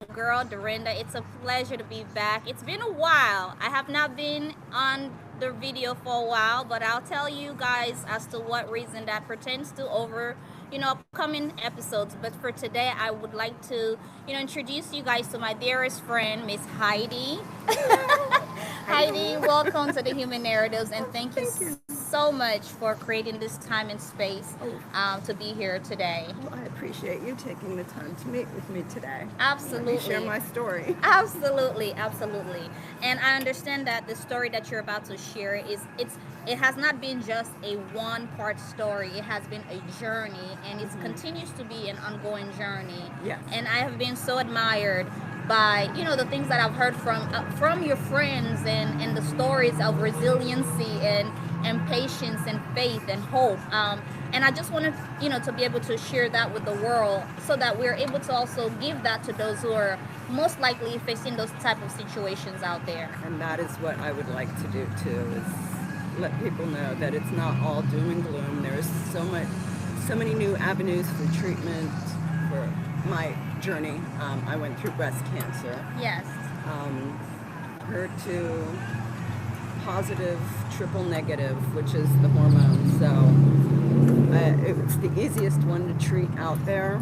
girl, Dorinda. It's a pleasure to be back. It's been a while. I have not been on the video for a while, but I'll tell you guys as to what reason that pertains to over, upcoming episodes. But for today, I would like to, introduce you guys to my dearest friend, Miss Heidi. Heidi, Hello. welcome to the Human Narratives, and Oh, thank you thank you. so much for creating this time and space Oh, to be here today. well, I appreciate you taking the time to meet with me today. Let me share Absolutely. my story. Absolutely, absolutely. And I understand that the story that you're about to share it has not been just a one part story. It has been a journey, and it continues to be an ongoing journey. Yes. And I have been so admired by the things that I've heard from your friends, and the stories of resiliency and patience and faith and hope. And I just wanted to be able to share that with the world so that we're able to also give that to those who are most likely facing those type of situations out there. And that is what I would like to do too, is let people know that it's not all doom and gloom. There's so many new avenues for treatment for my journey. I went through breast cancer, Yes. um, HER2 positive, triple negative, which is the hormone. So it's the easiest one to treat out there.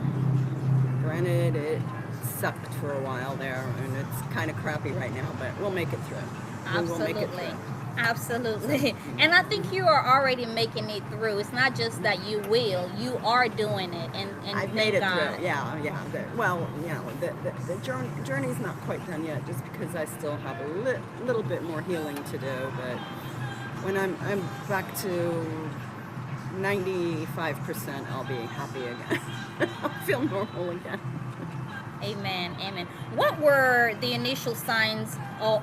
Granted, it sucked for a while there, and it's kind of crappy right now, but we'll make it through. We will make it Absolutely. through. Absolutely. And I think you are already making it through. It's not just that you will, you are doing it. And I've thank made it God. through. Yeah, yeah. The journey's not quite done yet, just because I still have a little bit more healing to do. But when I'm back to 95%, I'll be happy again. I'll feel normal again. Amen. Amen. What were the initial signs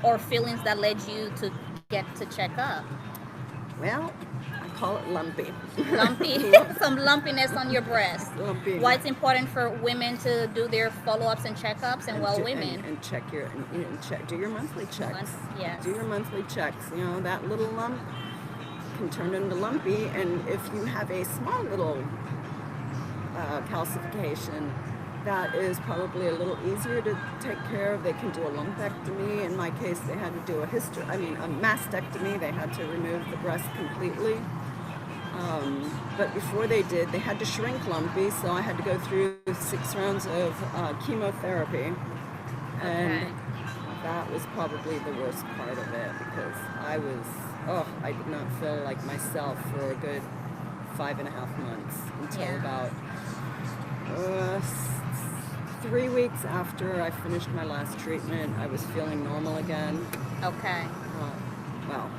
or feelings that led you to get to check up? Well, I call it lumpy. Lumpy, some lumpiness on your breast. Lumpy. Why it's important for women to do their follow-ups and checkups, and well, women. And check do your monthly checks. Yes. Do your monthly checks. That little lump can turn into lumpy, and if you have a small little calcification, that is probably a little easier to take care of. They can do a lumpectomy. In my case, they had to do a mastectomy. They had to remove the breast completely. But before they did, they had to shrink lumpy, so I had to go through 6 rounds of chemotherapy. And Okay. that was probably the worst part of it, because I did not feel like myself for a good 5.5 months until Yeah. about 3 weeks after I finished my last treatment. I was feeling normal again. Okay. Well,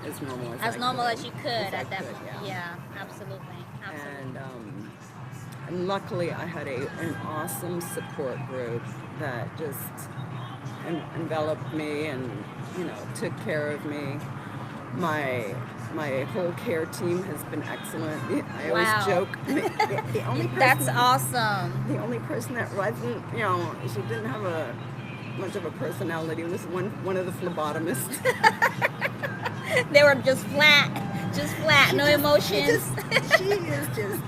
as normal as As I normal could. as you could As I at that could, point. yeah. Yeah. Absolutely. Absolutely. And luckily I had an awesome support group that just enveloped me and took care of me. My whole care team has been excellent. I always Wow. joke, the only That's person awesome. the only person that wasn't, she didn't have a much of a personality, was one of the phlebotomists. They were just flat, no emotions. She is just,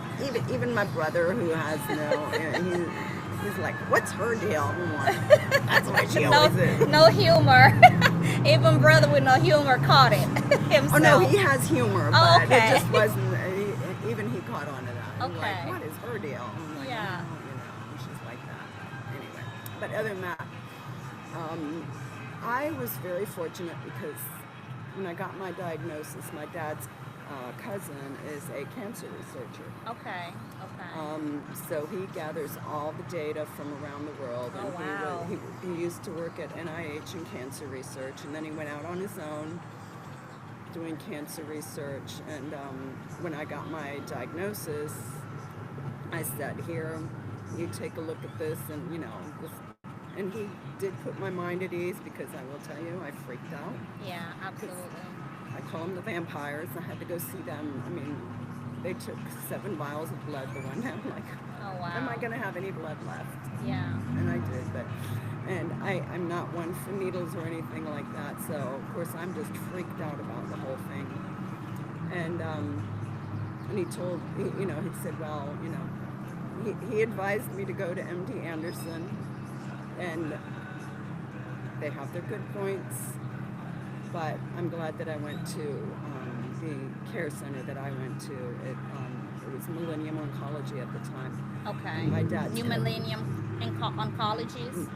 even my brother, who has he's like, what's her deal? I'm like, that's what she No, always is. no humor. Even brother with no humor caught it Oh no, himself. he has humor, Oh, but okay. it just wasn't. Even he caught on to that. I'm like, Okay. what is her deal? I'm like, Yeah. and she's like that. Anyway, but other than that, I was very fortunate, because when I got my diagnosis, my dad's cousin is a cancer researcher. Okay. Okay. So he gathers all the data from around the world, Oh, and wow. he used to work at NIH in cancer research, and then he went out on his own doing cancer research. And when I got my diagnosis, I said, "Here, you take a look at this," and and he did put my mind at ease, because I will tell you, I freaked out. Yeah. Absolutely. I call them the vampires. I had to go see them. I mean, they took 7 vials of blood the one time. I'm like, Oh am I wow. going to have any blood left? Yeah. And I did, and I'm not one for needles or anything like that. So of course I'm just freaked out about the whole thing. And he said, well, he advised me to go to MD Anderson, and they have their good points, but I'm glad that I went to the care center that I went to. It was Millennium Oncology at the time. Okay. And my dad's New Millennium Oncologies.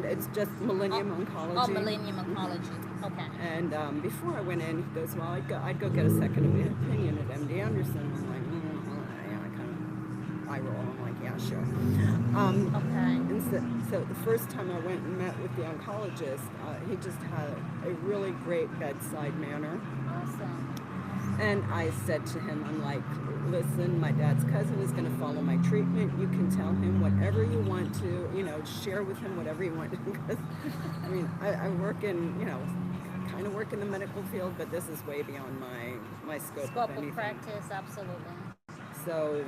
It's just Millennium Oncology. Oh, Millennium Oncology. Okay. And before I went in, he goes, "Well, I'd go get a second opinion at MD Anderson." I'm like, yeah, I kind of eye roll. I'm like, "Yeah, sure." Okay. And so the first time I went and met with the oncologist, he just had a really great bedside manner. Awesome. And I said to him, I'm like, "Listen, my dad's cousin is going to follow my treatment. You can tell him whatever you want to, share with him whatever you want to." Because, I mean, I work in, kind of work in the medical field, but this is way beyond my scope of anything. Practice, absolutely. So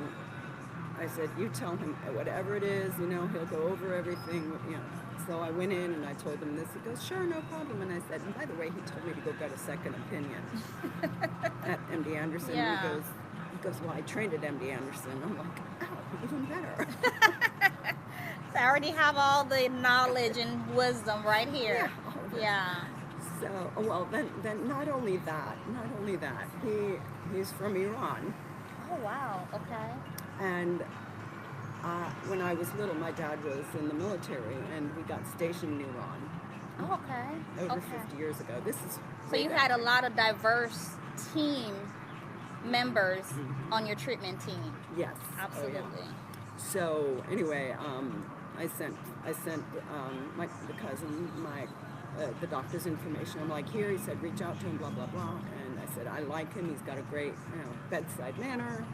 I said, "You tell him whatever it is, he'll go over everything, So I went in and I told him this. He goes, "Sure, no problem." And I said, and by the way, he told me to go get a second opinion at MD Anderson. Yeah. He goes, "Well, I trained at MD Anderson." I'm like, "Oh, even better." So I already have all the knowledge and wisdom right here. Yeah. So, well, then not only that, he's from Iran. Oh, wow. Okay. And when I was little, my dad was in the military, and we got stationed in Iran. Oh, okay. Over 50 years ago. This is so you had a lot of diverse team members on your treatment team. Yes, absolutely. Oh, yeah. So anyway, I sent the cousin the doctor's information. I'm like, "Here," he said, "reach out to him, blah blah blah." And I said, "I like him. He's got a great bedside manner."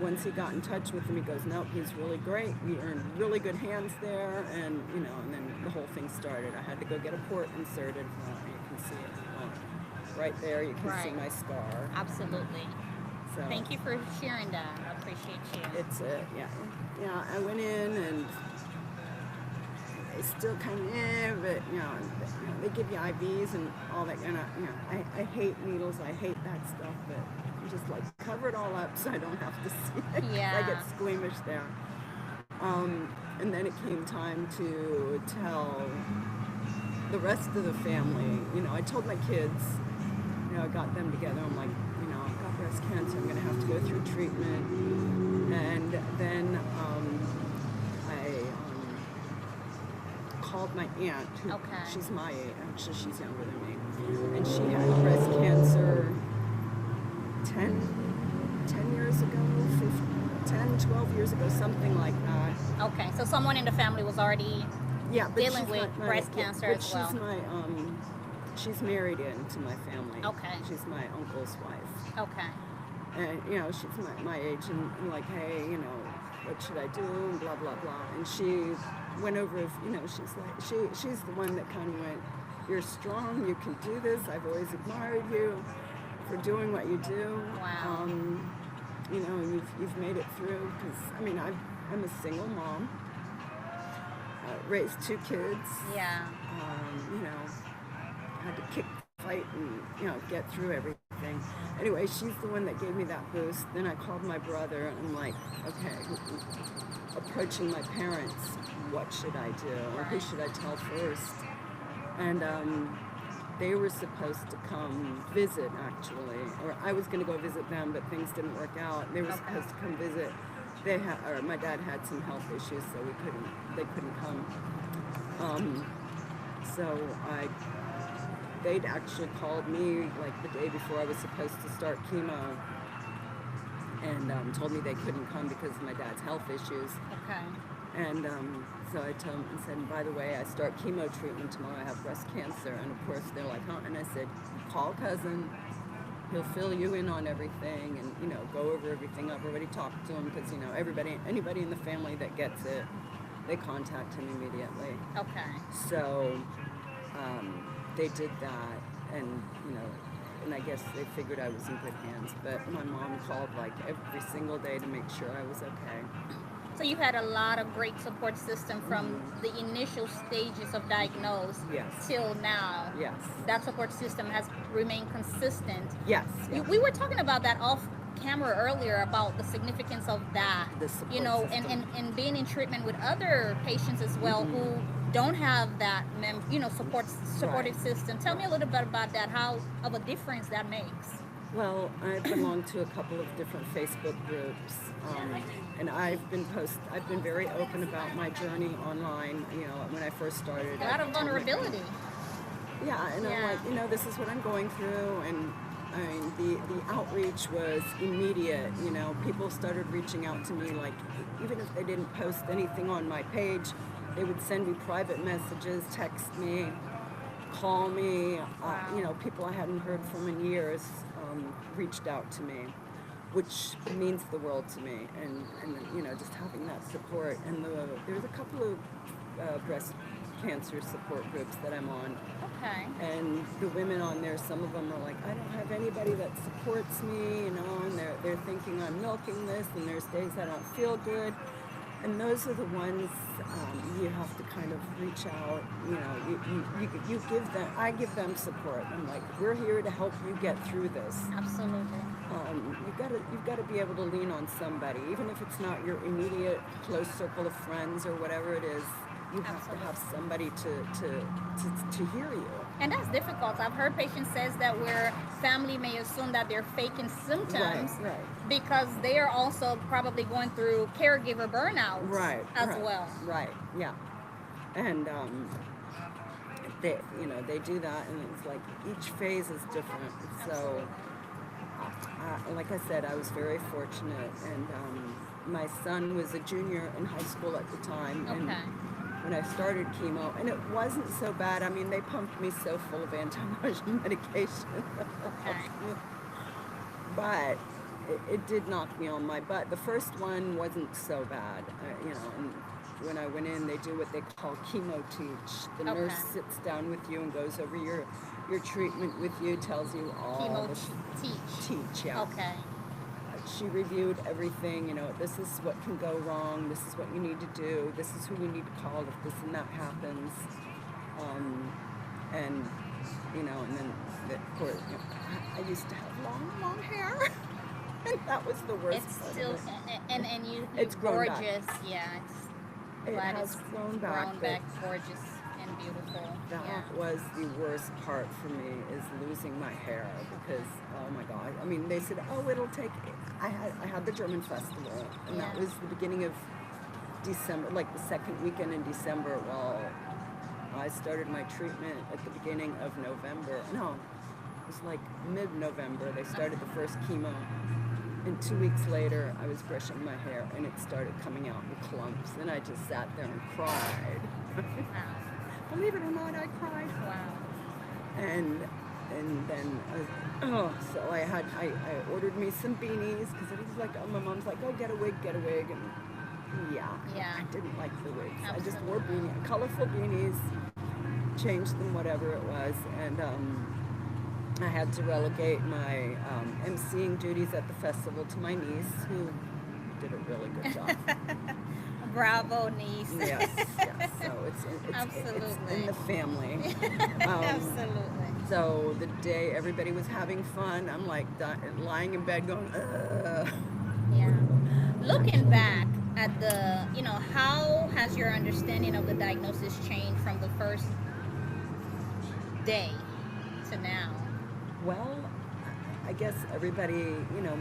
Once he got in touch with him, he goes, "Nope, he's really great. We earned really good hands there," and and then the whole thing started. I had to go get a port inserted. You can see it right there. You can see my scar. Absolutely. So thank you for sharing that. I appreciate you. It's yeah. I went in and it's still kind of but they give you IVs and all that, and I hate needles. I hate that stuff, but just like cover it all up so I don't have to see it. Yeah. I get squeamish there. And then it came time to tell the rest of the family. I told my kids, I got them together. I'm like, I've got breast cancer. I'm going to have to go through treatment. And then I called my aunt, who she's my age. Actually, she's younger than me. And she had breast cancer 10 years ago, 12 years ago, something like that. Okay, so someone in the family was already dealing with breast cancer as well. She's married into my family. Okay. She's my uncle's wife. Okay. And, she's my age, and I'm like, "Hey, what should I do?" And blah, blah, blah. And she went over, she's like, she's the one that kind of went, "You're strong, you can do this. I've always admired you for doing what you do." Wow. You've made it through, because, I'm a single mom, raised 2 kids. Yeah. Had to kick, fight, and, get through everything. Anyway, she's the one that gave me that boost. Then I called my brother, and I'm like, okay, approaching my parents, what should I do? Or who should I tell first? And they were supposed to come visit, actually, or I was going to go visit them, but things didn't work out. They were supposed to come visit. My dad had some health issues, so they couldn't come. They'd actually called me like the day before I was supposed to start chemo, and told me they couldn't come because of my dad's health issues. Okay. And so I told them and said, "By the way, I start chemo treatment tomorrow. I have breast cancer." And of course they're like, "Huh?" And I said, "Call cousin. He'll fill you in on everything, and go over everything. I've already talked to him, because anybody in the family that gets it, they contact him immediately." Okay. So they did that, and and I guess they figured I was in good hands. But my mom called like every single day to make sure I was okay. So you had a lot of great support system from the initial stages of diagnosis till now. Yes. That support system has remained consistent. Yes. We were talking about that off camera earlier about the significance of that, The you support know, system. and being in treatment with other patients as well who don't have that, Right. supportive system. Tell me a Right. little bit about that, how of a difference that makes. Well, I belong to a couple of different Facebook groups, and I've been very open about my journey online. You know, when I first started, A I lot of told my vulnerability. yeah, and I'm Yeah. like, this is what I'm going through, and I mean, the outreach was immediate. You know, people started reaching out to me, like, even if they didn't post anything on my page, they would send me private messages, text me, call me. Wow. People I hadn't heard from in years reached out to me, which means the world to me. And just having that support. And there's a couple of breast cancer support groups that I'm on. Okay. And the women on there, some of them are like, I don't have anybody that supports me, and they're thinking I'm milking this, and there's days I don't feel good. And those are the ones you have to kind of reach out. You give them, I give them support. I'm like, we're here to help you get through this. Absolutely. You've got to be able to lean on somebody, even if it's not your immediate close circle of friends or whatever it is. You have to Absolutely. have somebody to hear you. And that's difficult. I've heard patients says that where family may assume that they're faking Right, symptoms right. because they are also probably going through caregiver burnout Right, as right, well. right, yeah. And they do that, and it's like each phase is different. So, Absolutely. like I said, I was very fortunate, and my son was a junior in high school at the time, and Okay. when I started chemo, and it wasn't so bad. I mean, they pumped me so full of anti-nausea medication. Okay. But it did knock me on my butt. The first one wasn't so bad, and when I went in, they do what they call chemo teach. The nurse Okay. sits down with you and goes over your treatment with you, tells you all Chemo the teach. teach, yeah. Okay. She reviewed everything, this is what can go wrong, this is what you need to do, this is who you need to call if this and that happens. Um, and, and then, of course, I used to have long, long hair. And that was the worst It's part still of it. and you're It's grown back. gorgeous. Yeah. It's It glad has it's grown grown back, back but gorgeous and beautiful. Yeah. that was the worst part for me, is losing my hair, because oh my god. I mean, they said, oh, it'll take. I had the German festival, and that Yeah. was the beginning of December, like the second weekend in December. Well, I started my treatment at the beginning of November. No, it was like mid-November. They started the first chemo. And 2 weeks later, I was brushing my hair, and it started coming out in clumps. And I just sat there and cried. Wow. Believe it or not, I cried. Wow. And then so I ordered me some beanies, because it was like, my mom's like, oh, get a wig, and yeah, Yeah. I didn't like the wigs. I just Absolutely. wore colorful beanies, changed them, whatever it was, and I had to relegate my emceeing duties at the festival to my niece, who did a really good job. Bravo, niece. Yes, yes. So it's in Absolutely. the family. Absolutely. So the day everybody was having fun, I'm like lying in bed going, ugh. Yeah. Looking back at how has your understanding of the diagnosis changed from the first day to now? Well, I guess everybody,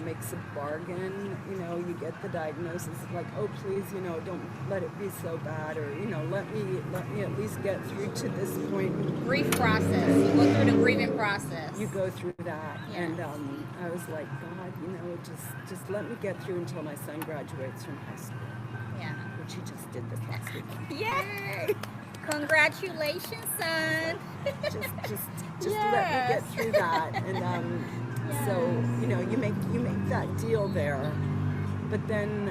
makes a bargain. You get the diagnosis, like, oh, please, don't let it be so bad, or, let me at least get through to this point. Grief process. You go through the grieving process. You go through that, Yeah. and I was like, God, just let me get through until my son graduates from high school, Yeah. which he just did this last week. Yay! Congratulations, son. Just let me get through that, and so you make that deal there, but then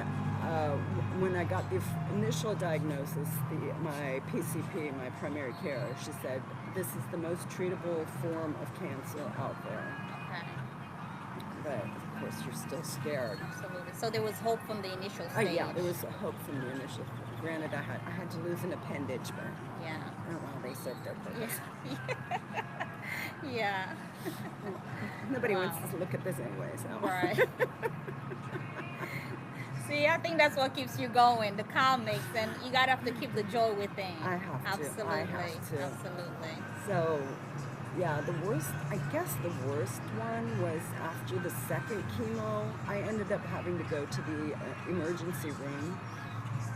when I got the initial diagnosis, my PCP, my primary care, she said, this is the most treatable form of cancer out there, Okay. but of course you're still scared. Absolutely. So there was hope from the initial stage. Yeah, there was a hope from the initial. Granted, I had to lose an appendage, but Yeah. oh well, they served their purpose. Yeah. Nobody wants Wow. to look at this anyway, so. Right. See, I think that's what keeps you going, the comics, and you gotta have to keep the joy within. I have to. I Absolutely. have to. Absolutely. So, yeah, the worst, I guess the worst one was after the second chemo. I ended up having to go to the emergency room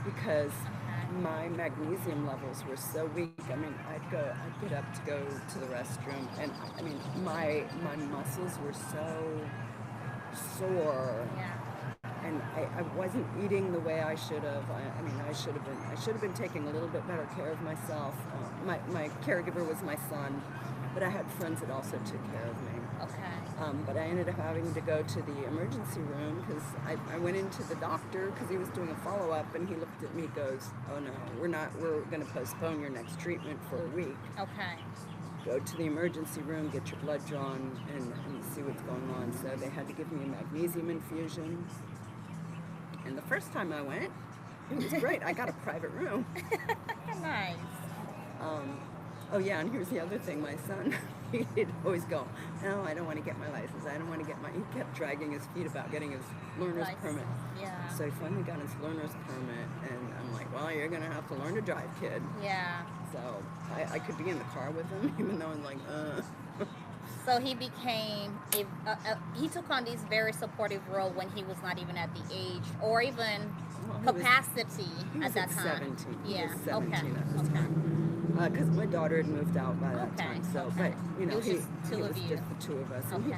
because Okay. my magnesium levels were so weak. I mean, I'd get up to go to the restroom, and I mean, my muscles were so sore, Yeah. and I wasn't eating the way I should have. I mean, I should have been taking a little bit better care of myself. My caregiver was my son, but I had friends that also took care of me. Okay. But I ended up having to go to the emergency room because I went into the doctor because he was doing a follow-up, and he looked at me, goes, "Oh no, we're going to postpone your next treatment for a week. Okay. Go to the emergency room, get your blood drawn, and see what's going on." So they had to give me a magnesium infusion. And the first time I went, it was great. I got a private room. Nice. Um, oh yeah, and here's the other thing. My son, he'd always go, "No, I don't want to get my license. I don't want to get my." He kept dragging his feet about getting his learner's Nice. permit. Yeah. So he finally got his learner's permit, and I'm like, "Well, you're gonna have to learn to drive, kid." Yeah. So I could be in the car with him, even though I'm like, So he became he took on this very supportive role when he was not even at the age or even Well, capacity he at was that at time. 17. He Yeah. was 17 at the Okay. time. Because my daughter had moved out by that Okay, time. So, okay. but you know, It was just two he of was you. just the two of us, and Okay.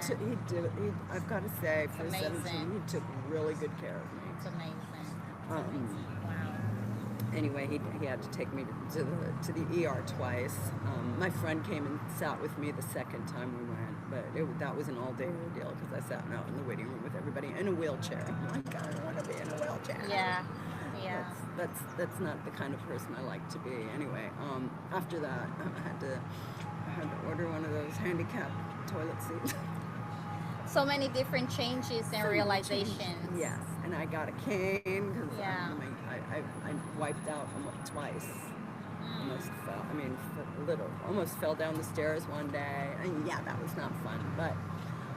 I've got to say, for Amazing. 17, he took really good care of me. It's amazing. It's Um, amazing. Wow. Anyway, he had to take me to the ER twice. My friend came and sat with me the second time we went, but that was an all-day ordeal because I sat out in the waiting room with everybody in a wheelchair. I'm like, I don't want to be in a wheelchair. Yeah. Yeah. That's not the kind of person I like to be. Anyway, after that, I had to order one of those handicapped toilet seats. So many different changes and realizations. Yes, and I got a cane because Yeah. I wiped out almost twice. Mm. Almost fell. I mean, almost fell down the stairs one day, and yeah, that was not fun. But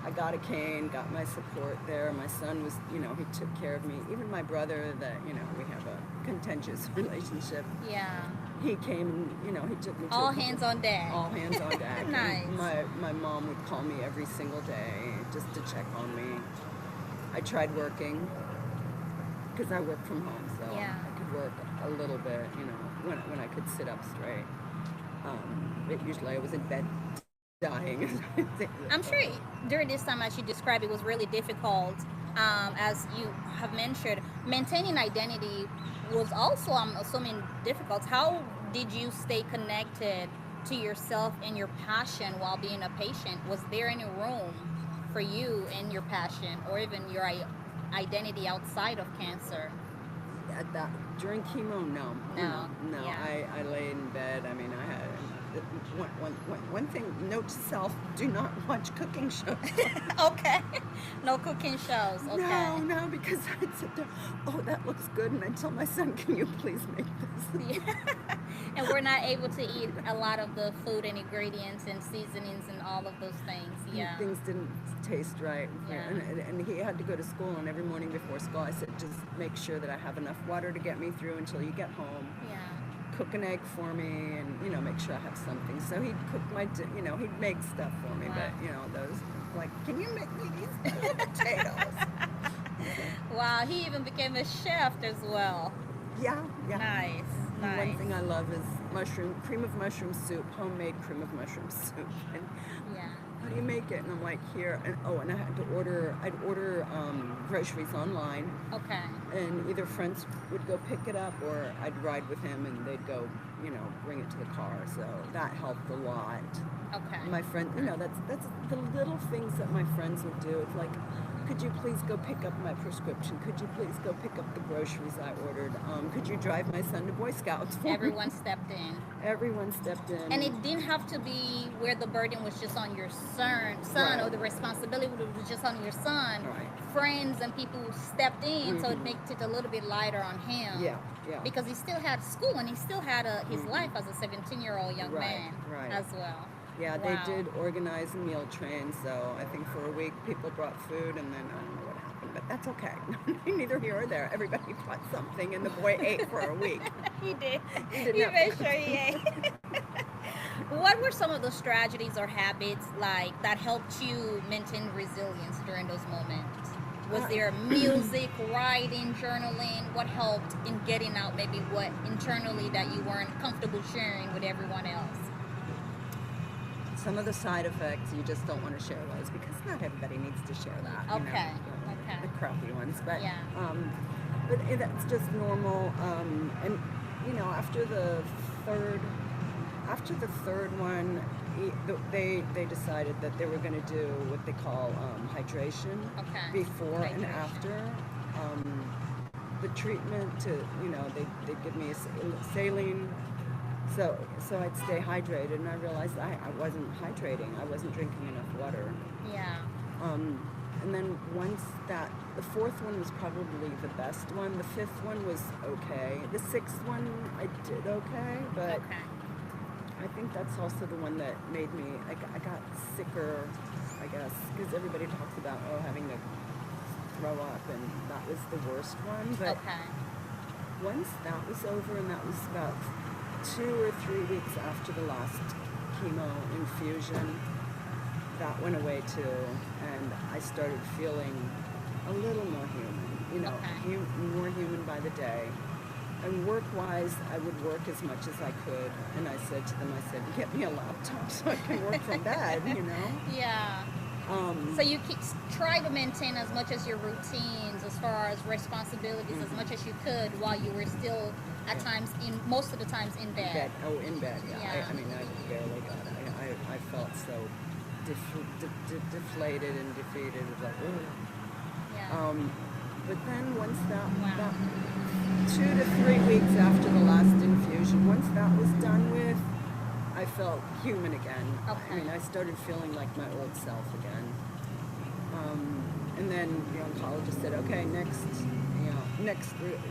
I got a cane, got my support there. My son was, he took care of me. Even my brother, that we have a contentious relationship. Yeah. He came and he took me to All hands on deck. all hands on deck. Nice. And my mom would call me every single day just to check on me. I tried working because I work from home, so Yeah. I could work a little bit, when I could sit up straight. But usually I was in bed dying. I'm sure during this time, as you described, it was really difficult. As you have mentioned, maintaining identity was also, I'm assuming, difficult. How did you stay connected to yourself and your passion while being a patient? Was there any room for you and your passion, or even your identity outside of cancer? At that during chemo, no, no. Yeah. I lay in bed. I mean, I had one thing. Note to self: do not watch cooking shows. Okay. No cooking shows. Okay. No, because I'd sit there. Oh, that looks good, and I'd tell my son, "Can you please make this?" Yeah. And we're not able to eat a lot of the food and ingredients and seasonings and all of those things. Yeah. Things didn't taste right. Yeah. And he had to go to school, and every morning before school, I said, "Just make sure that I have enough water to get me through until you get home. Yeah. Cook an egg for me, and make sure I have something." So he'd cook he'd make stuff for me. Wow. But those, like, "Can you make me these potatoes?" Wow. He even became a chef as well. Yeah. Nice. One Nice. thing I love is cream of mushroom soup, homemade cream of mushroom soup. And Yeah. how do you make it? And I'm like, here, and I had to I'd order groceries online, Okay. and either friends would go pick it up, or I'd ride with him, and they'd go, bring it to the car. So that helped a lot. Okay. My friend, that's the little things that my friends would do. It's like, "Could you please go pick up my prescription? Could you please go pick up the groceries I ordered? Could you drive my son to Boy Scouts for me?" Everyone stepped in. Everyone stepped in. And it didn't have to be where the burden was just on your son, Right. or the responsibility was just on your son. Right. Friends and people stepped in, so it makes it a little bit lighter on him. Yeah. Because he still had school and he still had his life as a 17-year-old young Right, man right. as well. Yeah, they Wow. did organize a meal train, so I think for a week people brought food, and then I don't know what happened, but that's okay. Neither here or there. Everybody brought something, and the boy ate for a week. He did. He didn't He have to made cook. sure he ate. What were some of those strategies or habits like that helped you maintain resilience during those moments? Was Uh, there music, writing, journaling? What helped in getting out maybe what internally that you weren't comfortable sharing with everyone else? some of the side effects you just don't want to share those because not everybody needs to share that, Okay. Okay. the crappy ones. Yeah. But that's just normal. And after the third one, they decided that they were going to do what they call hydration Okay. before and Hydration. after the treatment. They give me saline, so I'd stay hydrated, and I realized I wasn't hydrating. I wasn't drinking enough water. Yeah. Um, and then the fourth one was probably the best one. The fifth one was okay. The sixth one I did okay, but Okay. I think that's also the one that made me. I got sicker, I guess, because everybody talks about having to throw up, and that was the worst one. But Okay. once that was over, and that was about 2 or 3 weeks after the last chemo infusion, that went away too, and I started feeling a little more human, Okay. more human by the day. And work-wise, I would work as much as I could, and I said to them, get me a laptop so I can work from bed. Yeah. So Um, you try to maintain as much as your routines, as far as responsibilities, as much as you could, while you were still at yeah. times most of the times in bed. Bed. Oh, in bed. Yeah. Yeah. I mean, I barely got it. I felt so deflated and defeated. It was like, ugh. Yeah. But then once that Wow. 2 to 3 weeks after the last infusion, once that was done with, I felt human again. I Okay. mean, I started feeling like my old self again. And then the oncologist said, okay, next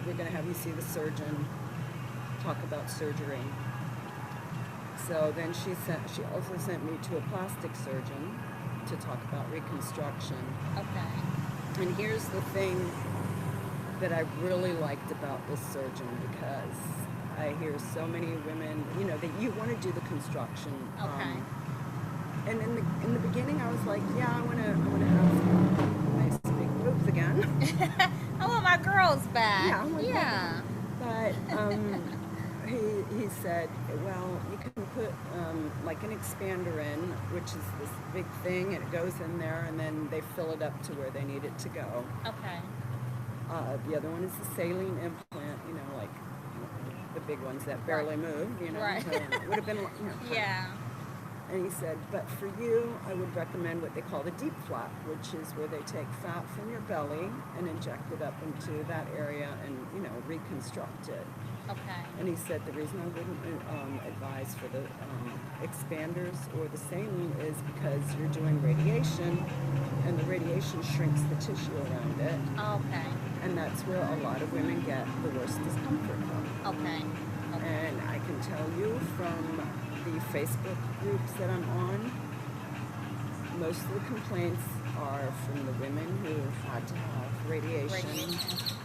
we're going to have you see the surgeon, talk about surgery. So then she also sent me to a plastic surgeon to talk about reconstruction. Okay. And here's the thing that I really liked about this surgeon, because I hear so many women, that you want to do the construction. Okay. And in the beginning, I was like, yeah, I want to have nice big boobs again. I want my girls back. Yeah, I want that. Yeah. But he said, well, you can put like an expander in, which is this big thing, and it goes in there, and then they fill it up to where they need it to go. Okay. The other one is the saline implant, like the big ones that barely move, Right. so it would have been, Yeah. And he said, but for you, I would recommend what they call the deep flap, which is where they take fat from your belly and inject it up into that area and, reconstruct it. Okay. And he said the reason I wouldn't advise for the expanders or the saline is because you're doing radiation, and the radiation shrinks the tissue around it, Okay. and that's where a lot of women get the worst discomfort from. Okay. Okay. And I can tell you from the Facebook groups that I'm on, most of the complaints are from the women who had to have radiation Radiation.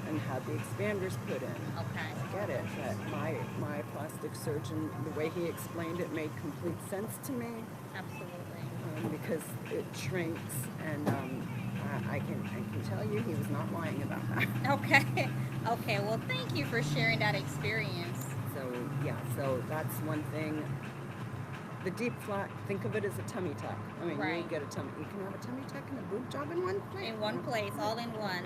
and had the expanders put in. Okay. I get it, but my plastic surgeon, the way he explained it made complete sense to me, Absolutely. because it shrinks, and I can tell you he was not lying about that. Okay. Okay. Well, thank you for sharing that experience. So that's one thing. The deep flat, think of it as a tummy tuck. I mean, Right. you can have a tummy tuck and a boob job in one place. In one place, all in one.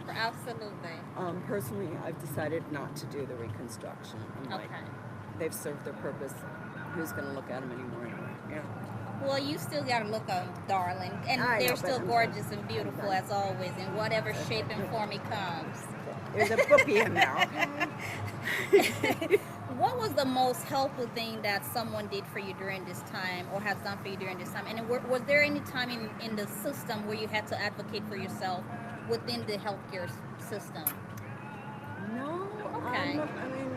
Absolutely. Personally, I've decided not to do the reconstruction. I'm like, Okay. they've served their purpose. Who's going to look at them anymore anyway? Well, you still got to look them, darling. And I know, they're but still I'm gorgeous done. and beautiful I'm as always, in whatever shape and form it comes. There's a boopy in there, okay? What was the most helpful thing that someone did for you during this time or has done for you during this time? And was there any time in the system where you had to advocate for yourself within the healthcare system? No, Okay. I mean,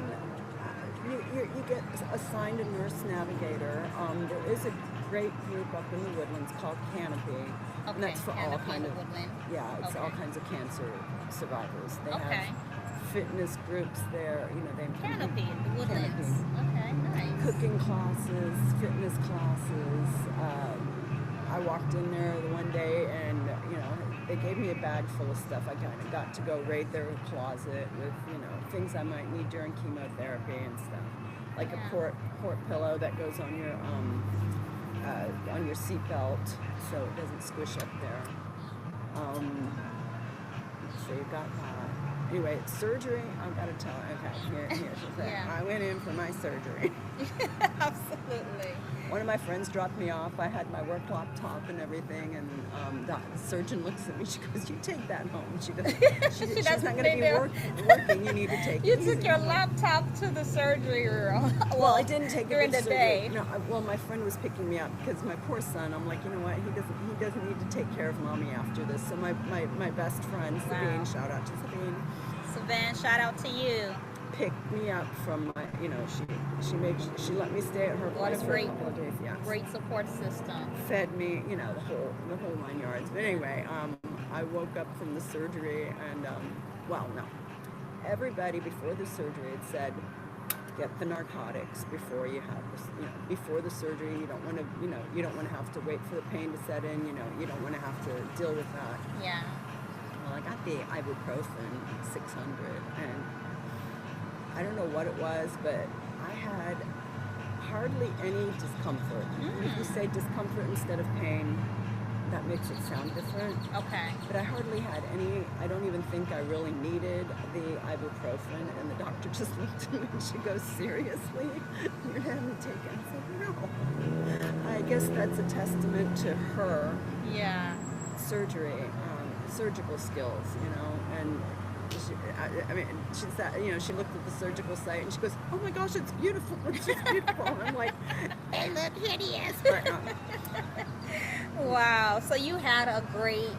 you get assigned a nurse navigator. There is a great group up in the Woodlands called Canopy, and Okay, that's for all Canopy kind of Woodland. yeah, it's all Okay. kinds of cancer survivors. They Okay. have fitness groups there. You know, they Canopy, the Canopy Woodlands. Okay, nice. cooking classes, fitness classes. I walked in there the one day, and they gave me a bag full of stuff. I kind of got to go raid their closet with things I might need during chemotherapy and stuff, like Yeah. a port pillow that goes on your seat belt so it doesn't squish up there. Um, so you got that. Anyway, surgery. I've got to tell. Okay, here's the thing. Yeah. I went in for my surgery. Absolutely. One of my friends dropped me off. I had my work laptop and everything, and the surgeon looks at me. She goes, "You take that home. She's doesn't not going to stay be there. working. You need to take You it took easy." your I'm like, laptop to the surgery room. well, I didn't take it during to the surgery. day. No, well, my friend was picking me up because my poor son. I'm like, you know what? He doesn't need to take care of mommy after this. So my best friend Sabine, Wow. shout out to Sabine, Savan, shout out to you. picked me up from my. She let me stay at her What a place for a great, couple of days. Yeah. great support system. Fed me, the whole 9 yards. But anyway, I woke up from the surgery, and no, everybody before the surgery had said, get the narcotics before you have this, before the surgery. You don't want to, you don't want to have to wait for the pain to set in. You don't want to have to deal with that. Yeah. Well, I got the ibuprofen 600, and I don't know what it was, but I had hardly any discomfort. If you say discomfort instead of pain, that makes it sound different. Okay. But I hardly had any. I don't even think I really needed the ibuprofen. And the doctor just looked at me and she goes, "Seriously? You're having to take it?" I said, "No." I guess that's a testament to her Yeah. surgical skills, and she said, she looked at the surgical site and she goes, "Oh my gosh, it's beautiful, it's just beautiful." And I'm like, "It looked hideous." But, Wow. So you had a great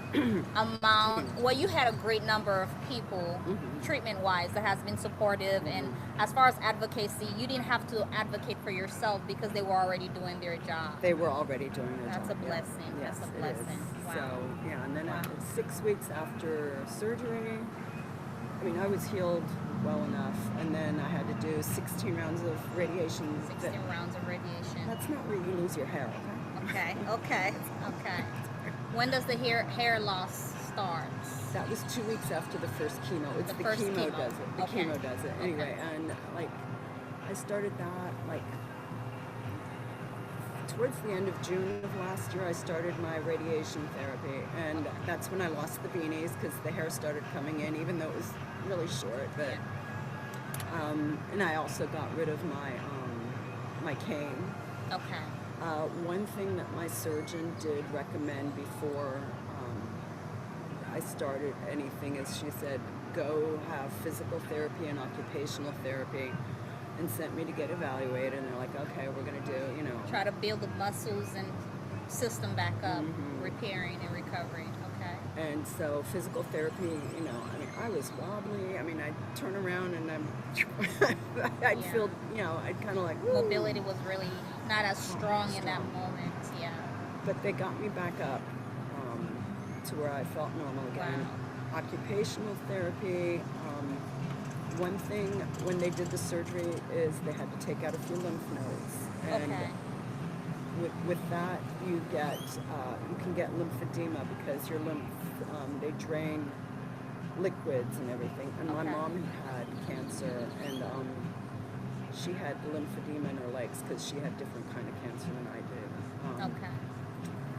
amount. Well, you had a great number of people, treatment-wise, that has been supportive. And as far as advocacy, you didn't have to advocate for yourself because they were already doing their job. they were already doing their That's job. a blessing. Yes, That's a it is. blessing. Wow. So, and then Wow. 6 weeks after surgery, I was healed well enough, and then I had to do 16 rounds of radiation. 16 rounds of radiation. That's not where you lose your hair, okay? Okay. When does the hair loss start? That was 2 weeks after the first chemo. It's The the first chemo chemo. does it. The Okay. chemo does it. Anyway, Okay. and I started that towards the end of June of last year. I started my radiation therapy, and that's when I lost the beanies because the hair started coming in, even though it was really short. But and I also got rid of my cane. Okay. One thing that my surgeon did recommend before I started anything is she said, go have physical therapy and occupational therapy, and sent me to get evaluated. And they're like, okay, we're going to do, Try to build the muscles and system back up, repairing and recovering. Okay. And so physical therapy, I was wobbly. I'd turn around and I'd Yeah. feel, I'd kind of like, woo. Mobility was really not as strong in that moment. Yeah. But they got me back up to where I felt normal again. Wow. Occupational therapy. One thing when they did the surgery is they had to take out a few lymph nodes, and Okay. with that you can get lymphedema because your lymph they drain liquids and everything. And my Okay. mom had cancer, and she had lymphedema in her legs because she had different kind of cancer than I did. Okay.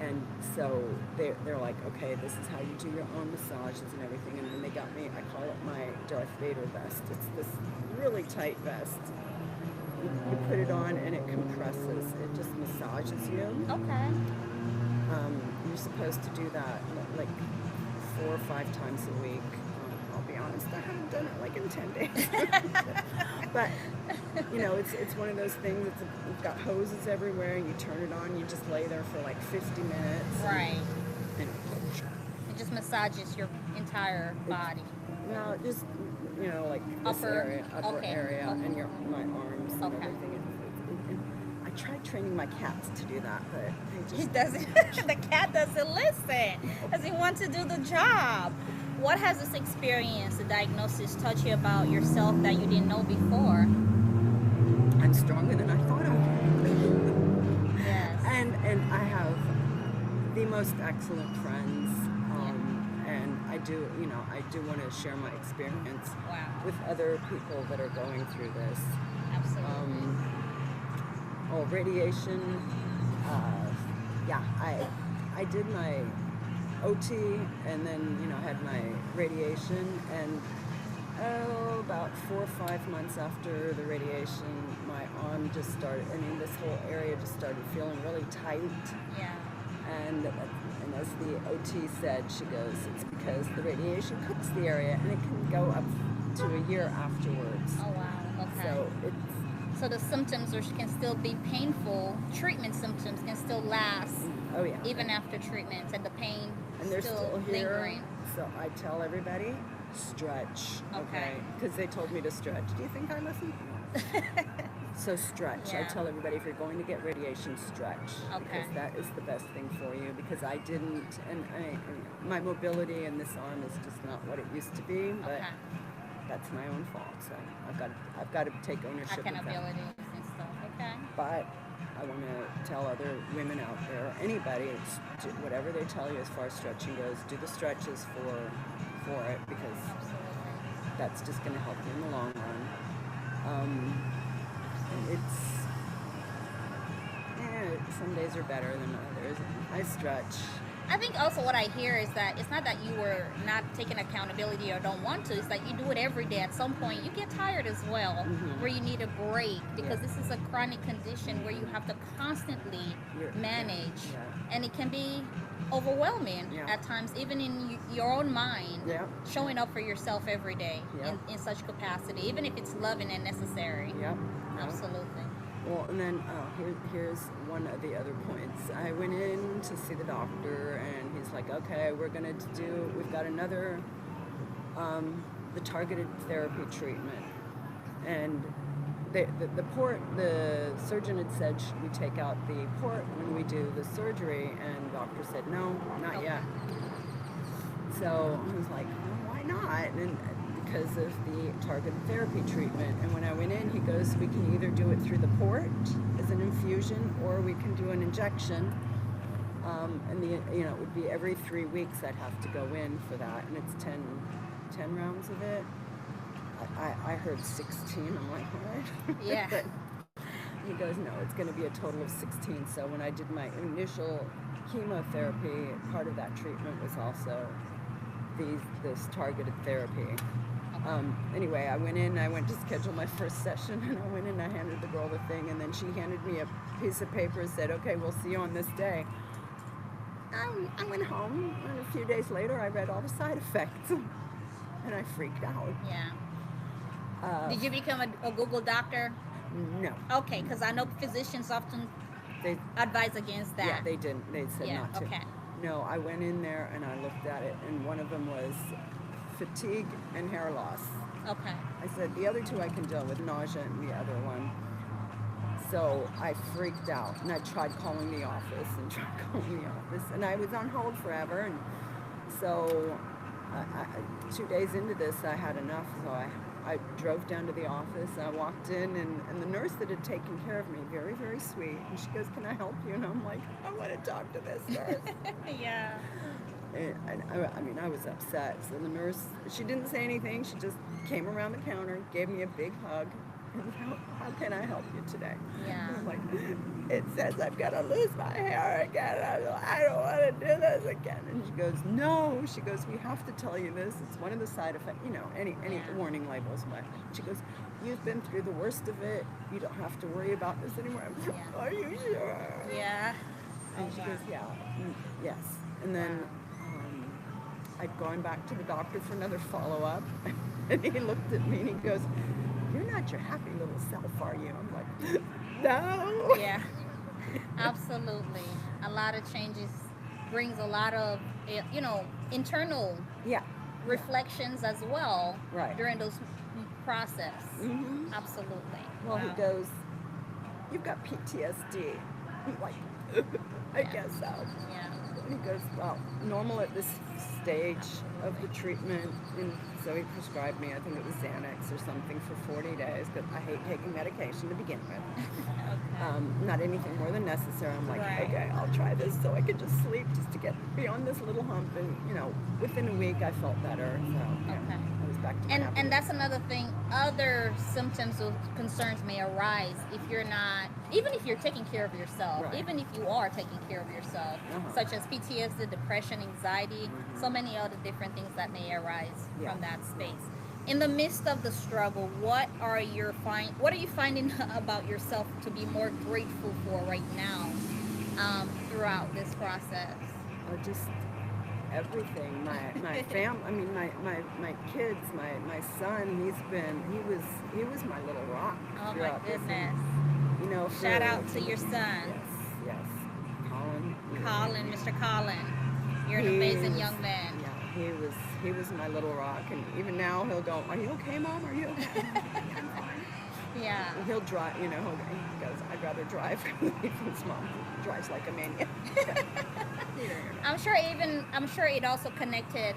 And so they're like, okay, this is how you do your own massages and everything. And then they got me, I call it my Darth Vader vest. It's this really tight vest. You put it on and it compresses. It just massages you. Okay. You're supposed to do that like 4 or 5 times a week. I'll be honest, I haven't done it like in 10 days. But, it's one of those things. You've got hoses everywhere. You turn it on. You just lay there for like 50 minutes. Right. And It just massages your entire body. well, just like this Upper. area, upper Okay. area, and Okay. my arms and Okay. everything. And I tried training my cats to do that, but they He just doesn't. The cat doesn't listen. Does he want to do the job? What has this experience, the diagnosis, taught you about yourself that you didn't know before? I'm stronger than I thought I was. Yes. And I have the most excellent friends, Yeah. and I do want to share my experience Wow. with other people that are going through this. Absolutely. Radiation. Yeah, I did my OT, and then had my radiation, and about 4 or 5 months after the radiation, my arm just started. I mean, this whole area just started feeling really tight. Yeah. And as the OT said, she goes, it's because the radiation cooks the area, and it can go up to a year afterwards. Oh wow. Okay. So So the symptoms can still be painful. Treatment symptoms can still last oh yeah, even after treatments, and the pain and they're still here. lingering. So I tell everybody, stretch, Okay. Because they told me to stretch. Do you think I listen? So stretch. I Yeah. tell everybody, if you're going to get radiation, stretch. Okay. Because that is the best thing for you. Because I didn't, and my mobility in this arm is just not what it used to be. But Okay. that's my own fault. So I've got to take ownership of that. Accountabilities and stuff. Okay. But I want to tell other women out there, anybody, whatever they tell you as far as stretching goes, do the stretches for it, because Absolutely. that's just going to help you in the long run. Some days are better than others. I stretch. I think also what I hear is that it's not that you were not taking accountability or don't want to. It's that you do it every day. At some point, you get tired as well, where you need a break, because this is a chronic condition where you have to constantly manage, and it can be overwhelming at times, even in your own mind. Yeah. Showing up for yourself every day in such capacity, even if it's loving and necessary. Yep. Absolutely. Well, and then here's one of the other points. I went in to see the doctor, and he's like, okay, we've got another, the targeted therapy treatment. And the surgeon had said we take out the port when we do the surgery, and the doctor said, no, not yet. So I was like, well, why not? And because of the targeted therapy treatment. And when I went in, he goes, we can either do it through the port as an infusion, or we can do an injection. And it would be every 3 weeks I'd have to go in for that, and it's 10 rounds of it. I heard 16. I'm like, what? Yeah. But he goes, no, it's going to be a total of 16. So when I did my initial chemotherapy, part of that treatment was also this targeted therapy. Anyway, I went in, I went to schedule my first session, and I went in, I handed the girl the thing, and then she handed me a piece of paper and said, okay, we'll see you on this day. I went home, and a few days later, I read all the side effects, and I freaked out. Yeah. Did you become a Google doctor? No. Okay, because I know physicians often They advise against that. Yeah, they didn't. They said not to. Okay. No, I went in there and I looked at it, and one of them was fatigue and hair loss. Okay. I said, the other two I can deal with, nausea and the other one. So I freaked out, and I tried calling the office, and I was on hold forever, and so 2 days into this, I had enough, so I drove down to the office. I walked in, and the nurse that had taken care of me, very, very sweet, and she goes, can I help you? And I'm like, I want to talk to this nurse. Yeah. And I was upset. So the nurse, she didn't say anything. She just came around the counter, gave me a big hug. And how can I help you today? Yeah. I'm like, it says I've got to lose my hair again. I don't want to do this again. And she goes, no. She goes, we have to tell you this. It's one of the side effects, any warning labels. But she goes, you've been through the worst of it. You don't have to worry about this anymore. I'm like, are you sure? Yeah. And she goes, yeah, yes. And then I'd gone back to the doctor for another follow-up, and he looked at me and he goes, you're not your happy little self, are you? I'm like, no. Yeah. Absolutely. A lot of changes brings a lot of, internal Yeah. reflections as well Right. during those process. Hmm. Absolutely. Well, he Wow. goes, "You've got PTSD." I'm like, I Yeah. guess so. Yeah. And he goes, "Well, normal at this stage of the treatment." And so he prescribed me, I think it was Xanax or something, for 40 days because I hate taking medication to begin with. Okay. Not anything more than necessary. I'm like, Right. okay, I'll try this so I can just sleep, just to get beyond this little hump. And within a week I felt better. So Okay. I was back to my And happiness. that's another thing. Other symptoms or concerns may arise if you're not, even if you're taking care of yourself, Right. even if you are taking care of yourself, Uh-huh. such as PTSD, depression, anxiety, so Mm-hmm. many other different things that may arise Yeah. from that Yeah. space. In the midst of the struggle, what are you finding about yourself to be more grateful for right now, throughout this process? Just everything. My fam. I mean, my kids. My son. He was my little rock Oh my throughout this. goodness. And Shout for out to your son, yes, yes, Colin. Colin, Mr. Colin. You're an He amazing was, young man. yeah, he was my little rock. And even now he'll go, "Are you okay, Mom? Are you okay?" Yeah. And he'll drive. He goes, "I'd rather drive." His mom drives like a maniac. I'm sure it also connected,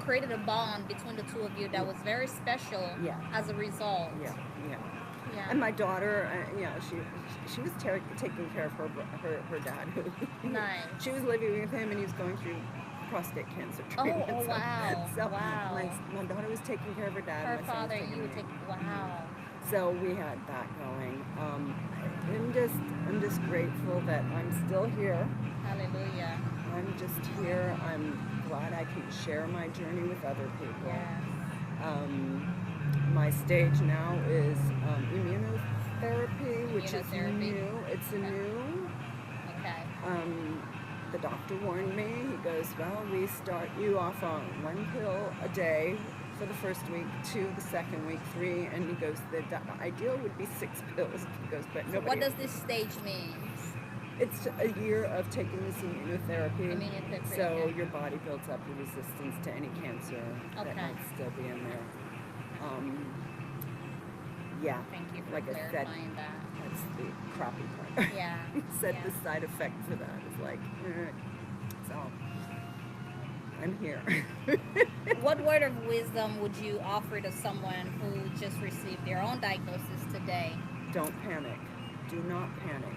created a bond between the two of you that was very special Yeah. as a result. Yeah, yeah. Yeah. And my daughter, she was taking care of her dad. Nice. She was living with him, and he was going through prostate cancer Oh, treatment. oh wow. So Wow. my daughter was taking care of her dad. Her My son was father, taking you would care take, of me. wow. So we had that going. I'm just grateful that I'm still here. Hallelujah. I'm just here. I'm glad I can share my journey with other people. Yes. My stage now is immunotherapy, which is Immunotherapy. new. It's a Okay. new. Okay. The doctor warned me. He goes, "Well, we start you off on one pill a day for the first week, 2 the second week, 3." And he goes, "The ideal would be 6 pills." He goes, "But So what nobody." does this stage mean? It's a year of taking this immunotherapy. Immunotherapy, So okay. your body builds up a resistance to any cancer that Okay. might still be in there. Yeah, Thank you for like I said, clarifying that. that's the crappy part. Yeah. He said Yeah. the side effect for that is like, so I'm here. What word of wisdom would you offer to someone who just received their own diagnosis today? Don't panic. Do not panic.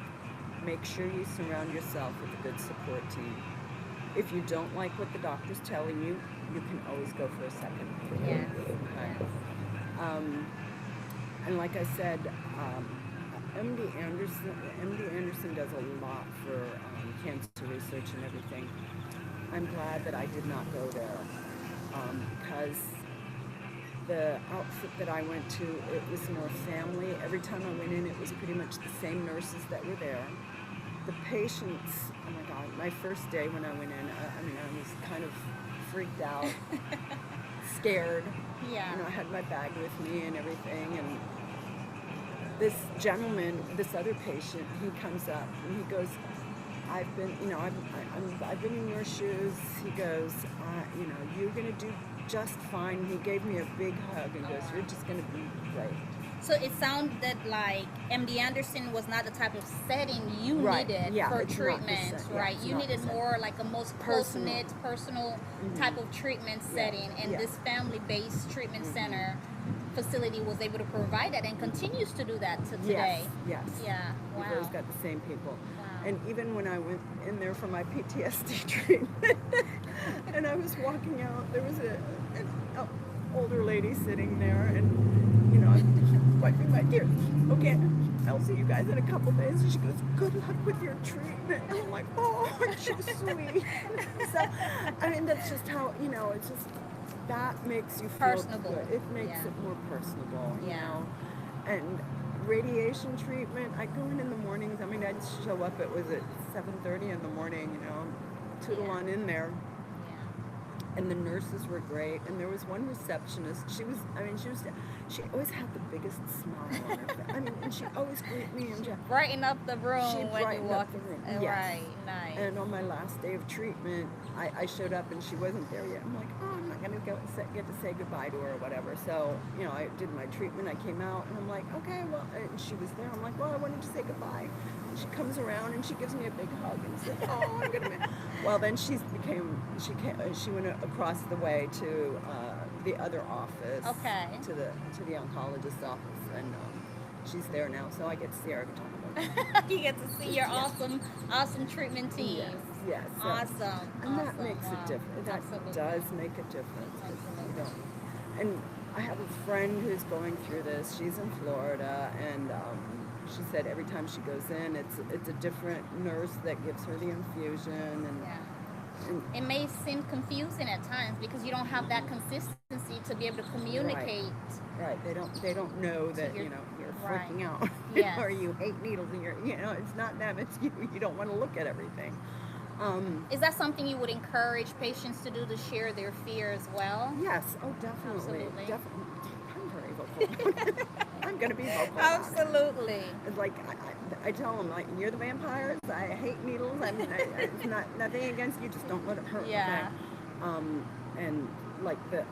Make sure you surround yourself with a good support team. If you don't like what the doctor's telling you, you can always go for a second opinion. Yes. Okay. And like I said, MD Anderson does a lot for cancer research and everything. I'm glad that I did not go there, because the outfit that I went to, it was more family. Every time I went in, it was pretty much the same nurses that were there. The patients, oh my God, my first day when I went in, I was kind of freaked out, scared. Yeah. I had my bag with me and everything, and this gentleman, this other patient, he comes up and he goes, "I've been, I've been in your shoes." He goes, "You're gonna do just fine." He gave me a big hug and goes, "You're just gonna be great." So it sounded like MD Anderson was not the type of setting you Right. needed Yeah, for it's not the treatment, same. Yeah, right? it's You not the needed same. more like a most Personal. close-knit, personal type of treatment setting, and Yeah. this family-based treatment center facility was able to provide that and continues to do that to today. Yes. Yeah. We've always Wow. got the same people. Wow. And even when I went in there for my PTSD treatment, and I was walking out, there was an older lady sitting there, and I'm wiping my tears. "Okay, I'll see you guys in a couple days." And she goes, "Good luck with your treatment." And I'm like, "Oh, aren't you sweet?" So, that's just how, it's just, that makes you feel Personable. good. It makes Yeah. it more personable, Yeah. And radiation treatment, I go in the mornings. I'd show up, it was at 7:30 in the morning, tootle Yeah. on in there. Yeah. And the nurses were great. And there was one receptionist. She was she always had the biggest smile on her face. I mean, and she always greet me and Brighten up the she room when you brightened walk. up the room. Yes. Right, nice. And on my last day of treatment, I showed up and she wasn't there yet. I'm like, oh, I'm not gonna get to say goodbye to her or whatever. So, I did my treatment. I came out and I'm like, okay, well, and she was there. I'm like, well, I wanted to say goodbye. And she comes around and she gives me a big hug and says, oh, I'm gonna. Well, then she went across the way to the other office. Okay. To the oncologist's office, and she's there now, so I get to see her every time I go. You get to see your awesome treatment team. Yes, yes. Awesome. And that awesome. makes Wow. a difference. That Absolutely. does make a difference. 'Cause you Absolutely. don't. And I have a friend who's going through this. She's in Florida, and she said every time she goes in, it's a different nurse that gives her the infusion, Yeah. and It may seem confusing at times because you don't have that consistency to be able to communicate. right. They don't know that your- you're right. freaking out, Yes. or you hate needles, and it's not them, it's you. You don't want to look at everything. Is that something you would encourage patients to do, to share their fear as well? Yes, oh, definitely. Absolutely. Definitely. I'm very vocal. I'm going to be vocal. about it. Absolutely. It's like, I tell them, like, you're the vampires. I hate needles. It's nothing against you. Just don't let it hurt. Yeah. Okay? And like the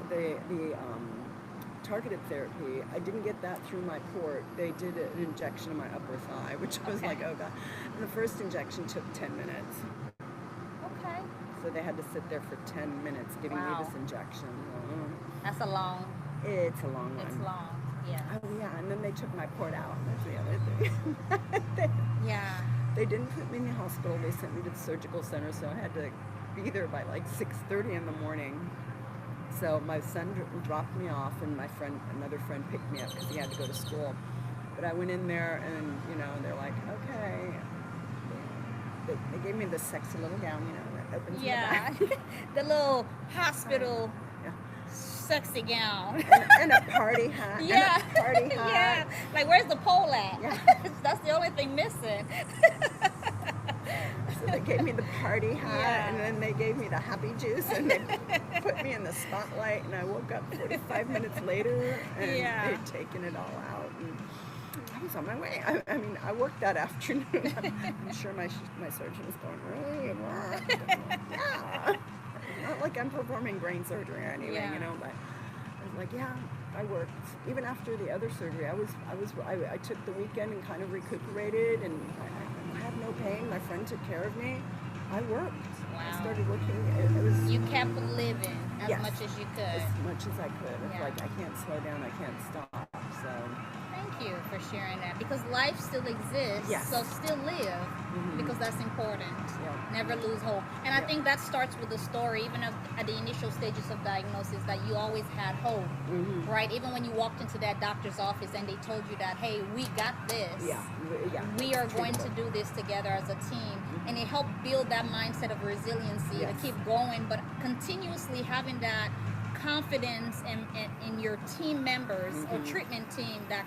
targeted therapy, I didn't get that through my port. They did an injection in my upper thigh, which was Okay. like, oh God. And the first injection took 10 minutes. Okay. So they had to sit there for 10 minutes giving Wow. me this injection. That's a long. It's a long one. It's long. Yeah. Oh yeah, and then they took my port out. That's the other thing. Yeah. They didn't put me in the hospital. They sent me to the surgical center, so I had to be there by like 6:30 in the morning. So my son dropped me off, and another friend picked me up because he had to go to school. But I went in there, and they're like, okay. They gave me this sexy little gown, that opens in the Yeah. back. The little hospital Yeah. sexy gown. And a party hat. Yeah. And a party hat. Yeah. Like, where's the pole at? Yeah. That's the only thing missing. So they gave me the party hat, Yeah. and then they gave me the happy juice, and they put me in the spotlight, and I woke up 45 minutes later, and Yeah. they'd taken it all out, and I was on my way. I mean, I worked that afternoon. I'm sure my surgeon was going, really? What? Yeah. Not like I'm performing brain surgery or anything, Yeah. but I was like, yeah, I worked. Even after the other surgery, I took the weekend and kind of recuperated, and I had no pain. My friend took care of me. I worked. Wow. I started working. It was You kept living as Yes. much as you could. as much as I could. It's Yeah. like I can't slow down. I can't stop. So Thank you for sharing that, because life still exists. Yes. So still live, because that's important. Yeah. Never lose hope. And I Yeah. think that starts with the story, even at the initial stages of diagnosis, that you always had hope, right? Even when you walked into that doctor's office and they told you that, hey, we got this. yeah. We are it's going to treatable. do this together as a team. And it helped build that mindset of resiliency Yes. to keep going, but continuously having that confidence in your team members or treatment team that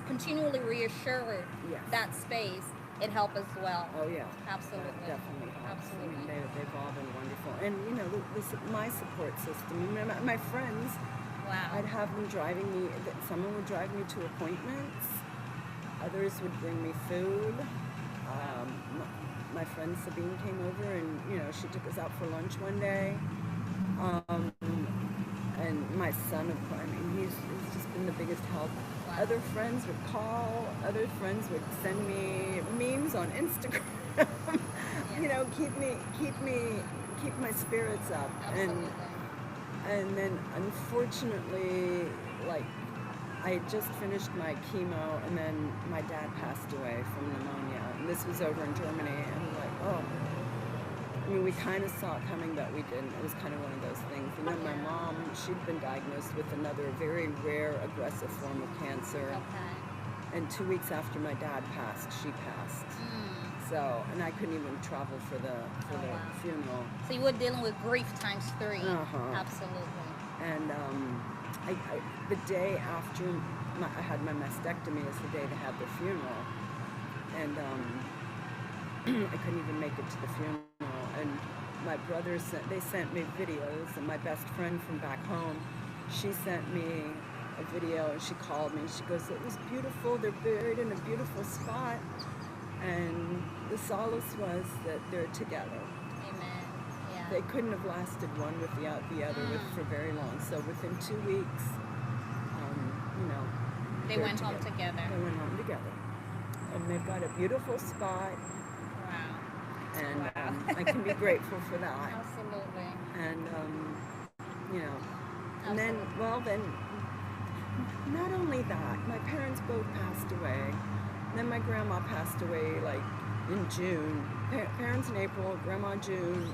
continually reassure Yes. that space. It helped as well. Oh yeah. Absolutely. That definitely helps. Absolutely. I mean, they've all been wonderful, and my support system. My friends. Wow. I'd have them driving me. Someone would drive me to appointments. Others would bring me food. My friend Sabine came over, and she took us out for lunch one day. And my son, of course, I mean, he's just been the biggest help. Wow. Other friends would call. Other friends would send me memes on Instagram. Keep my spirits up. Absolutely. And then, unfortunately, like, I had just finished my chemo, and then my dad passed away from pneumonia. And this was over in Germany, and I'm like, oh. I mean, we kind of saw it coming, but we didn't. It was kind of one of those things. And then my mom, she'd been diagnosed with another very rare aggressive form of cancer. Okay. And 2 weeks after my dad passed, she passed. So, and I couldn't even travel for the wow. funeral. So you were dealing with grief times 3. Uh-huh. Absolutely. And the day after I had my mastectomy is the day they had the funeral. And I couldn't even make it to the funeral. And my brothers, they sent me videos, and my best friend from back home, she sent me a video, and she called me and she goes, "It was beautiful. They're buried in a beautiful spot." And the solace was that they're together. Amen. Yeah. They couldn't have lasted one without the other for very long. So within 2 weeks, you know, They went home together. They went home together, and they've got a beautiful spot, Wow. and Wow. I can be grateful for that. Absolutely. And you know, and then, Absolutely. well, then, not only that, my parents both passed away. Then my grandma passed away like in June. Parents in April, grandma June.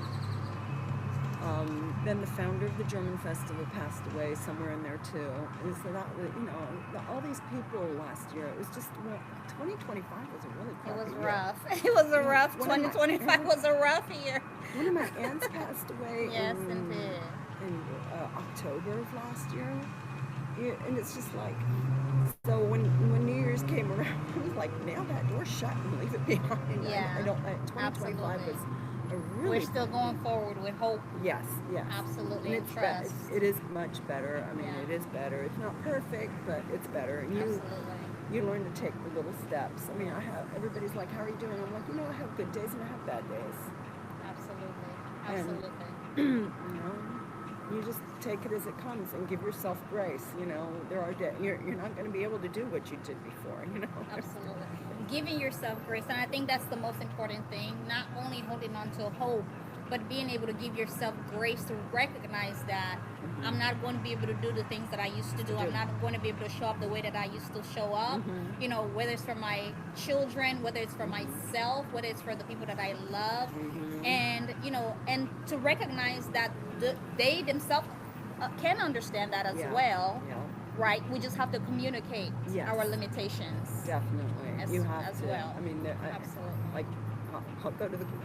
Then the founder of the German festival passed away somewhere in there too. And so that was, you know, all these people last year. It was just, well, 2025 was a really It crappy was year. rough. It was a rough. One of my 2025 aunts- was a rough year. One of my aunts passed away Yes, indeed. in October of last year. Yeah, and it's just like, so when New Year's came around, I was like, nail that door shut and leave it behind. Yeah, 2025 was absolutely. a really... We're still going forward with hope. Yes. Absolutely, And and trust. it is much better. I mean, Yeah. it is better. It's not perfect, but it's better. And Absolutely. you learn to take the little steps. I mean, everybody's like, how are you doing? I'm like, I have good days and I have bad days. Absolutely. And- Absolutely. You know, you just take it as it comes and give yourself grace. You know, there are days you're not going to be able to do what you did before. You know. Absolutely. Giving yourself grace. And I think that's the most important thing. Not only holding on to hope, but being able to give yourself grace to recognize that I'm not going to be able to do the things that I used to do. I'm not going to be able to show up the way that I used to show up. You know, whether it's for my children, whether it's for myself, whether it's for the people that I love. And, you know, and to recognize that they themselves can understand that as well. Yeah. Right? We just have to communicate Yes. our limitations. Definitely. You have as to. well. I mean, Absolutely. like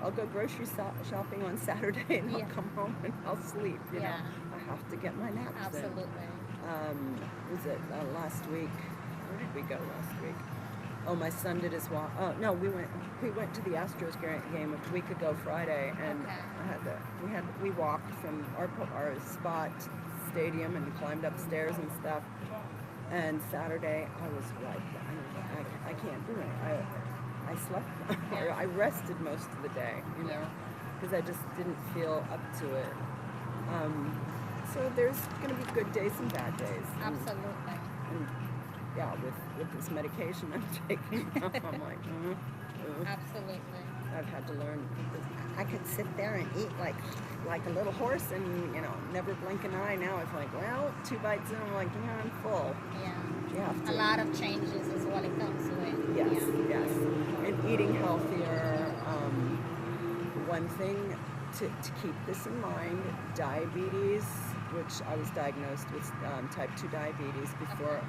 I'll go grocery shopping on Saturday, and I'll Yeah. come home and I'll sleep. You Yeah. know, I have to get my naps in. Absolutely. Was it last week? Where did we go last week? Oh, my son did his walk. Oh no, we went to the Astros game a week ago Friday, and Okay. we walked from our spot stadium and climbed upstairs and stuff. And Saturday I was like, I can't do it. I slept, or I rested most of the day, you know, because I just didn't feel up to it. So there's going to be good days and bad days. Absolutely. And yeah, with this medication I'm taking, I'm like, Absolutely. I've had to learn. I could sit there and eat like a little horse and, you know, never blink an eye. Now it's like, well, 2 bites in, I'm like, yeah, I'm full. Yeah. You have to. A lot of changes is what it comes to it. Yes, Yeah. yes. And eating healthier. One thing to keep this in mind, diabetes, which I was diagnosed with type 2 diabetes before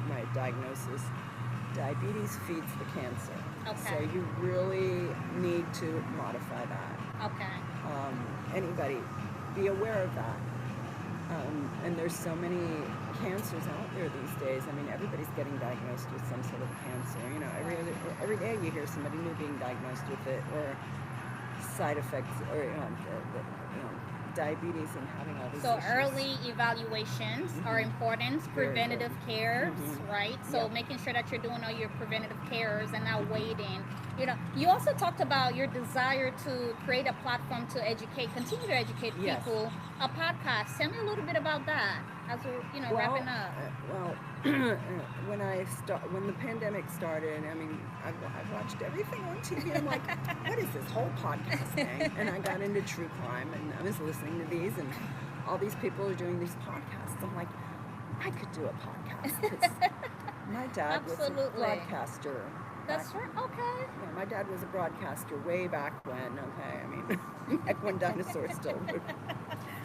my diagnosis. Diabetes feeds the cancer. Okay. So you really need to modify that. Okay. Anybody, be aware of that. And there's so many cancers out there these days. I mean, everybody's getting diagnosed with some sort of cancer. You know, every day you hear somebody new being diagnosed with it, or side effects, or diabetes and having all these So issues. early evaluations are important. Very Preventative cares, right? So Yeah. making sure that you're doing all your preventative cares and not waiting. You know, you also talked about your desire to create a platform to continue to educate Yes. people. A podcast. Tell me a little bit about that as we're, wrapping up. When the pandemic started, I mean, I've watched everything on TV. I'm like, what is this whole podcast thing? And I got into true crime, and I was listening to these, and all these people are doing these podcasts. I'm like, I could do a podcast. 'Cause my dad was a Absolutely. broadcaster. That's right. Okay. Yeah, my dad was a broadcaster way back when. Okay, I mean, back when dinosaurs still were.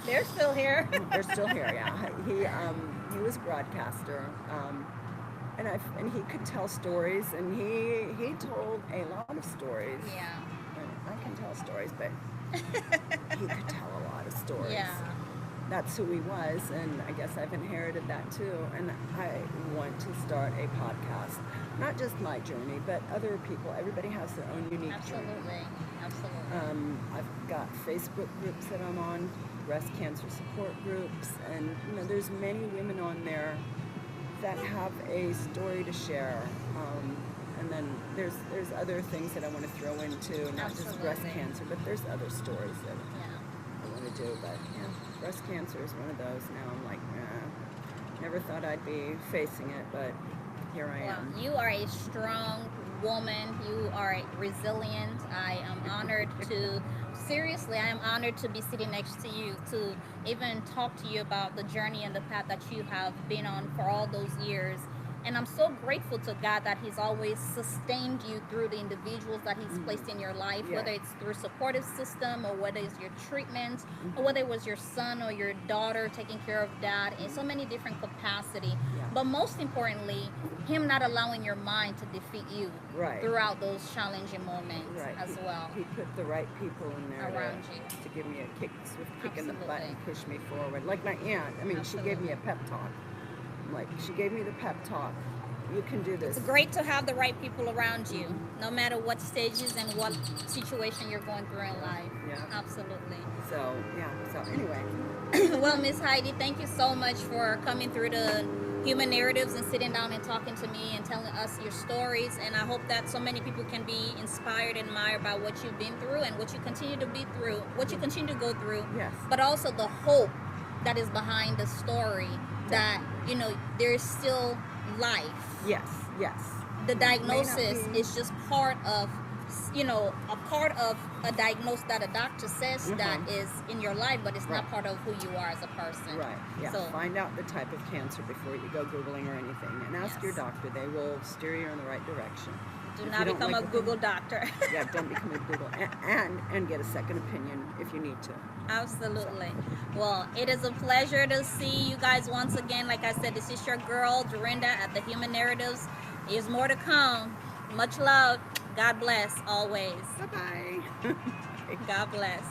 They're still here. They're still here, yeah. He was a broadcaster, and he could tell stories, and he told a lot of stories. Yeah. I can tell stories, but he could tell a lot of stories. Yeah. that's who he was, and I guess I've inherited that too. And I want to start a podcast, not just my journey, but other people. Everybody has their own unique journey. Absolutely. Absolutely. I've got Facebook groups that I'm on, breast cancer support groups, and there's many women on there that have a story to share. And then there's other things that I want to throw into, not just breast Absolutely. cancer, but there's other stories that Yeah. I want to do. But yeah, breast cancer is one of those. Now I'm like, never thought I'd be facing it, but here I Well, am. you are a strong woman. You are resilient. I am honored to, seriously, I am honored to be sitting next to you, to even talk to you about the journey and the path that you have been on for all those years. And I'm so grateful to God that He's always sustained you through the individuals that He's placed in your life, Yeah. whether it's through supportive system or whether it's your treatment or whether it was your son or your daughter taking care of dad in so many different capacity. Yeah. But most importantly, Him not allowing your mind to defeat you Right. throughout those challenging moments Right. as well. He put the right people in there Around you. to give me a swift kick in the butt Absolutely. and push me forward. Like my aunt. I mean, she gave me a pep talk. Like, she gave me the pep talk. You can do this. It's great to have the right people around you, no matter what stages and what situation you're going through in life. Yeah. Absolutely. So, yeah. So, anyway. Well, Miss Heidi, thank you so much for coming through the Human Narratives and sitting down and talking to me and telling us your stories. And I hope that so many people can be inspired and admired by what you've been through and what you continue to be through, what you continue to go through. Yes. But also the hope that is behind the story, that, there's still life. Yes. Yes. The diagnosis be- is just part of, a part of a diagnosis that a doctor says that is in your life, but it's not Right. part of who you are as a person. Right. Yeah. So, Find out the type of cancer before you go Googling or anything. And ask your Yes. doctor. They will steer you in the right direction. do If not you don't become like a the Google thing- doctor. Yeah, don't become a Google. And get a second opinion if you need to. Absolutely. Well, it is a pleasure to see you guys once again. Like I said, this is your girl, Dorinda, at the Human Narratives. There's more to come. Much love. God bless always. Bye-bye. God bless.